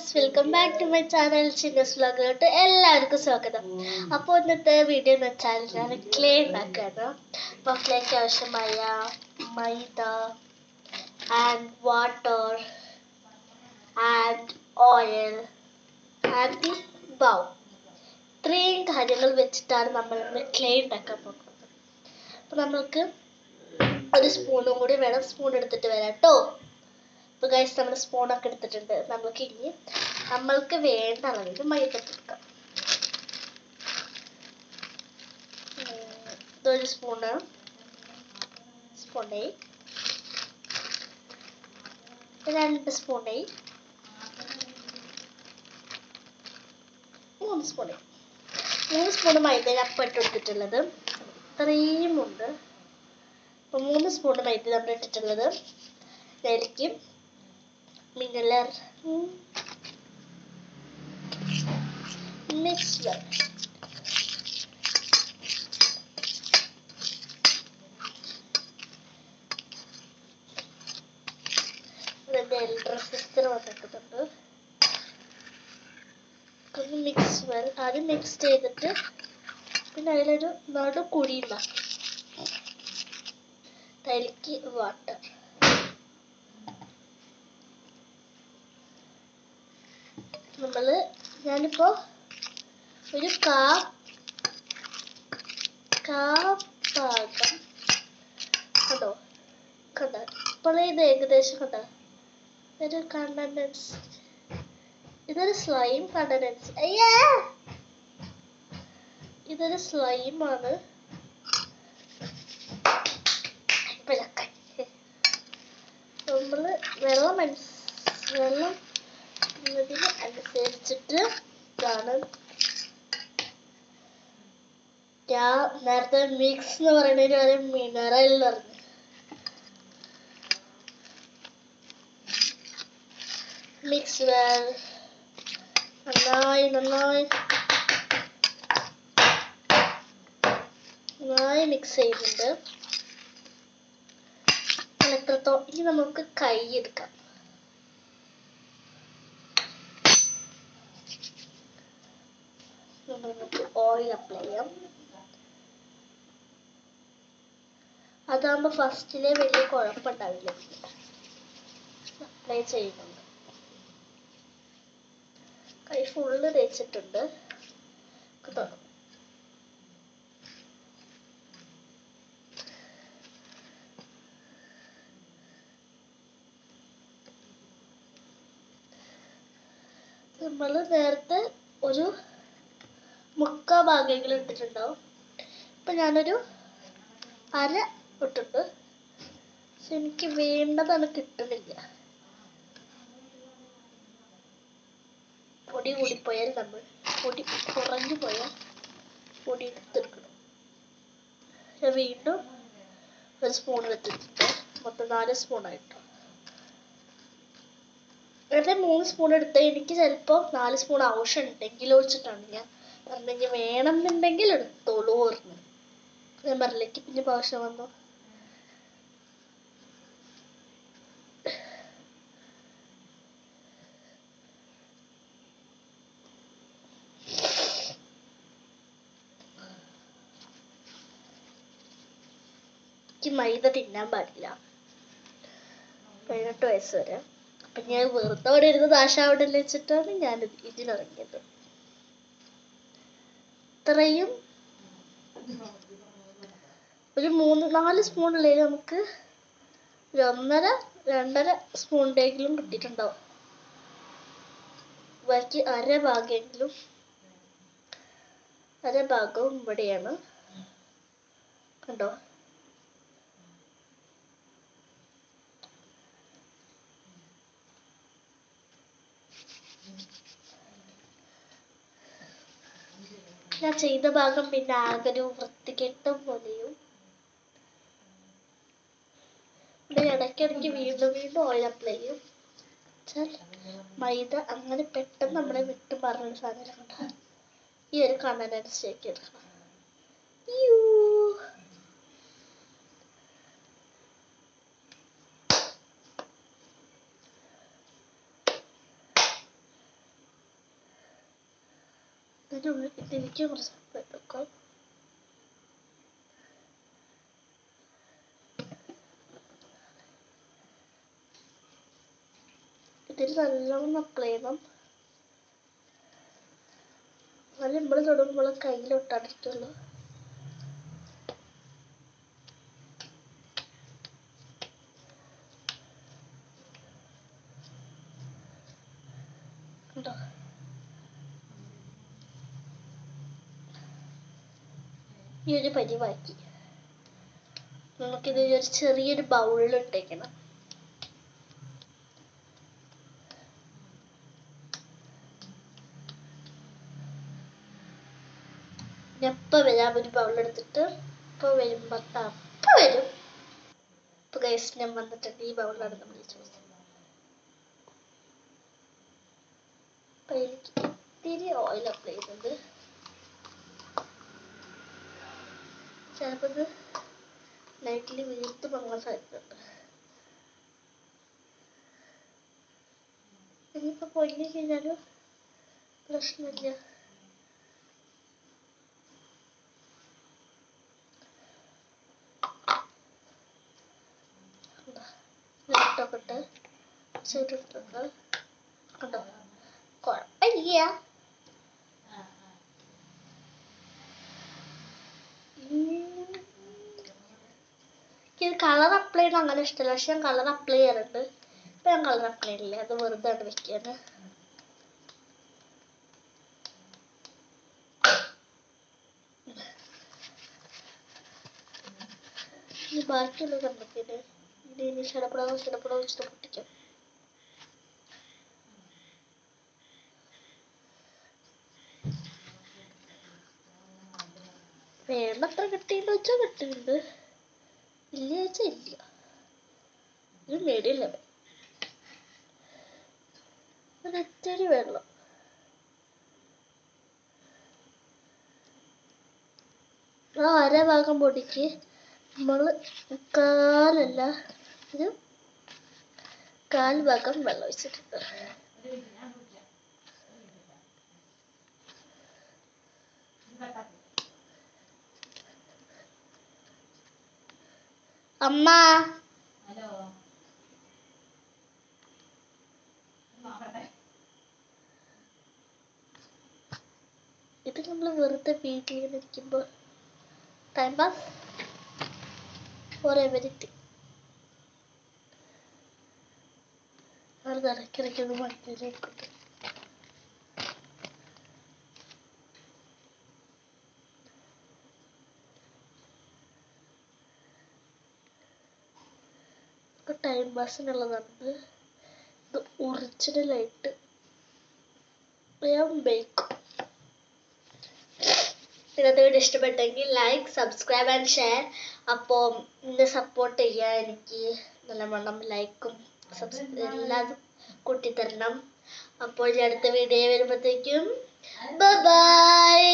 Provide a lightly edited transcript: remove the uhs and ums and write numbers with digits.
Viewers, welcome back to my channel Chinnas വ്ലോഗിലോട്ട് എല്ലാവർക്കും സ്വാഗതം. അപ്പോൾ ഇന്നത്തെ വീഡിയോ എന്ന് വെച്ചാൽ ഞാൻ ക്ലേ ഉണ്ടാക്കുകയാണ്. അപ്പോൾ ക്ലേക്ക് ആവശ്യമായ maida and water and oil and the bowl, ഇത്രയും കാര്യങ്ങൾ വെച്ചിട്ടാണ് നമ്മൾ ഇന്ന് ക്ലേ ഉണ്ടാക്കാൻ പോകുന്നത്. അപ്പോൾ നമ്മൾക്ക് ഒരു സ്പൂണും കൂടി വേണം. സ്പൂൺ എടുത്തിട്ട് വരാം കേട്ടോ. അപ്പോൾ ഗൈസ്, നമ്മൾ സ്പൂണൊക്കെ എടുത്തിട്ടുണ്ട്. നമുക്ക് ഇനി നമ്മൾക്ക് വേണ്ട അളവിൽ മൈദ എടുക്കാം. ഇതൊരു സ്പൂണ്, സ്പൂണേ, 2 സ്പൂണേ, 3 സ്പൂണേ, 3 സ്പൂണ് മൈദ അപ്പം ഇട്ട് കൊടുത്തിട്ടുള്ളത്. ഇത്രയും ഉണ്ട്. അപ്പോൾ 3 സ്പൂണ് മൈദ നമ്മൾ ഇട്ടിട്ടുള്ളത്. അതിലേക്ക് മിനറൽ മിക്സ് എൽഡർ സിസ്റ്റർ വന്നിട്ടുണ്ട്. മിക്സ് വെൽ ആദ്യം മിക്സ് ചെയ്തിട്ട് പിന്നെ അതിലൊരു നടു കുഴി ഉണ്ടാക്കും. അതിലേക്ക് വാട്ടർ, ഞാനിപ്പോ ഒരു ഭാഗം കണ്ടോ ഇപ്പോൾ ഇത് ഏകദേശം കണ്ടോ, ഒരു കണ്ടൻസ്, ഇതൊരു സ്ലൈം കണ്ടൻസ്, ഇതൊരു സ്ലൈമാണ്. നമ്മള് വെള്ളം ഇതിന് അനുസരിച്ചിട്ട് ഇതാണ്. ഞാൻ നേരത്തെ മിക്സ് എന്ന് പറയുന്നതിന് വരെ മിനറൽ എന്ന് പറഞ്ഞു. മിക്സ് വെൽ നന്നായി മിക്സ് ചെയ്യുന്നുണ്ട്. എത്രത്തോളം ഇനി നമുക്ക് കൈ എടുക്കാം. നമുക്ക് ഓയിൽ അപ്ലൈ ചെയ്യാം. അതാകുമ്പോൾ ഫസ്റ്റിലെ വലിയ കുഴപ്പമുണ്ടാവില്ല. അപ്ലൈ ചെയ്യുന്നുണ്ട്. കൈ ഫുള്ള് തേച്ചിട്ടുണ്ട്. നമ്മൾ നേരത്തെ ഒരു 3/4 ഭാഗങ്ങൾ ഇട്ടിട്ടുണ്ടാവും. ഇപ്പം ഞാനൊരു അര ഇട്ടിട്ടുണ്ട്. പക്ഷെ എനിക്ക് വേണ്ടതാണ് കിട്ടുന്നില്ല. പൊടി കൂടിപ്പോയാൽ പൊടി കുറഞ്ഞു പോയാൽ പൊടി എടുത്തെടുക്കണം. ഞാൻ വീണ്ടും ഒരു സ്പൂൺ വെച്ചിട്ടുണ്ട്. മൊത്തം 4 സ്പൂണായിട്ടോ. നേരത്തെ 3 സ്പൂൺ എടുത്ത് എനിക്ക് ചിലപ്പോൾ 4 സ്പൂൺ ആവശ്യം ഉണ്ടെങ്കിൽ ഒഴിച്ചിട്ടാണ് ഞാൻ എന്തെങ്കിലും വേണമെന്നുണ്ടെങ്കിൽ എടുത്തോളൂ പറഞ്ഞു. ഞാൻ പറഞ്ഞിലേക്ക് പിന്നെ ആവശ്യം വന്നു. എനിക്ക് മൈദ തിന്നാൻ പാടില്ല 18 വയസ്സ് വരെ. അപ്പം ഞാൻ വെറുതെ അവിടെ ഇരുന്ന് ദാശാവിടൽ വെച്ചിട്ടാണ് ഞാൻ ഇതിനിറങ്ങിയത്. ഇത്രയും ഒരു 3-4 സ്പൂൺ ഉള്ളതിൽ നമുക്ക് ഒരു 1.5-2.5 സ്പൂണിൻ്റെയെങ്കിലും കിട്ടിയിട്ടുണ്ടാവും. ബാക്കി അര ഭാഗവും ഇവിടെയാണ്. കണ്ടോ, ഞാൻ ചെയ്ത ഭാഗം പിന്നെ ആകെ വൃത്തികെട്ട പോലെയും. പിന്നെ ഇടയ്ക്കിടയ്ക്ക് വീണ്ടും ഓയിൽ അപ്ലൈ ചെയ്യും. മൈദ അങ്ങനെ പെട്ടെന്ന് നമ്മളെ വിട്ടു പറഞ്ഞൊരു സാധനം. ഈ ഒരു കണ്ണനനുസരിച്ച് എടുക്കണം. ഇതിനുള്ളിൽ ഇതിലേക്ക് കുറച്ച് എടുക്കാം. ഇതിൽ നല്ലോണം അപ്ലൈ ചെയ്യണം. നല്ല നമ്മൾ തൊടുമ്പോൾ കയ്യിലൊട്ടാടിട്ടുള്ളൂ. കേട്ടോ, ഈ ഒരു പരിവാക്കി നമുക്കിത് ഒരു ചെറിയൊരു ബൗളിൽ ഇട്ടേക്കണം. എപ്പോൾ വരാം ഒരു ബൗളെടുത്തിട്ട് ഇപ്പോൾ വരുമ്പോൾ അപ്പം വരും. ഇപ്പോൾ ഗൈസ് ഞാൻ വന്നിട്ടുണ്ട്. ഈ ബൗളിലാണ് നമ്മൾ ചൂസ് ചെയ്യുന്നത്. അപ്പോൾ എനിക്ക് ഇത്തിരി ഓയിൽ അപ്ലൈ ചെയ്യുന്നുണ്ട്. ചിലപ്പോൾ ഇത് ലൈറ്റ്ലി വീർത്ത് പോകാൻ സാധ്യതയുണ്ട്. ഇനിയിപ്പോൾ പൊങ്ങി കഴിഞ്ഞാലും പ്രശ്നമില്ല. ിട്ട് ചുരുട്ടുന്നത് കണ്ടോ, കുഴപ്പമില്ല. ഇത് കളർ അപ്ലൈ ചെയ്യാൻ അങ്ങനെ ഇഷ്ടമല്ല, പക്ഷെ ഞാൻ കളർ അപ്ലൈ ചെയ്യാറുണ്ട്. ഇപ്പം ഞാൻ കളർ അപ്ലൈ ചെയ്യില്ല, അത് വെറുതെ ആണ് വെക്കാന്. ഇനി ബാക്കിയുള്ള കണ്ടത്തിന് ഇനി ഷടപ്പടാവും വെച്ചിട്ട് പൊട്ടിക്കാം. വേണ്ടത്ര കിട്ടിയെന്ന് വെച്ചാൽ കിട്ടിയിട്ടുണ്ട്, ഇല്ല വെച്ചാൽ ഇല്ല. ഇത് മീഡിയം ലെവൽ. ഒരൊറ്റടി വെള്ളം. ആ അര ഭാഗം പൊടിക്ക് നമ്മൾ കാലല്ല, ഒരു കാൽ ഭാഗം വെള്ളം ഒഴിച്ചിട്ടുണ്ട്. അമ്മ ഇത് നമ്മൾ വെറുതെ വീട്ടിലിരിക്കുമ്പോൾ ടൈം പാസ് ഫോർ എവരിത്തിങ്. അത് ഇടയ്ക്കിടയ്ക്കൊന്ന് മണ്ണിലേക്കുണ്ട്. ടൈം പാസിനുള്ളതാണ്. ഇത് ഒറിജിനലായിട്ട് ഞാൻ ബേക്കും. ഇന്നത്തെ വീഡിയോ ഇഷ്ടപ്പെട്ടെങ്കിൽ ലൈക്ക്, സബ്സ്ക്രൈബ് ആൻഡ് ഷെയർ. അപ്പോൾ എന്നെ സപ്പോർട്ട് ചെയ്യുക. എനിക്ക് നല്ലവണ്ണം ലൈക്കും എല്ലാതും കൂട്ടിത്തരണം. അപ്പോൾ അടുത്ത വീഡിയോ വരുമ്പോഴത്തേക്കും ബൈ.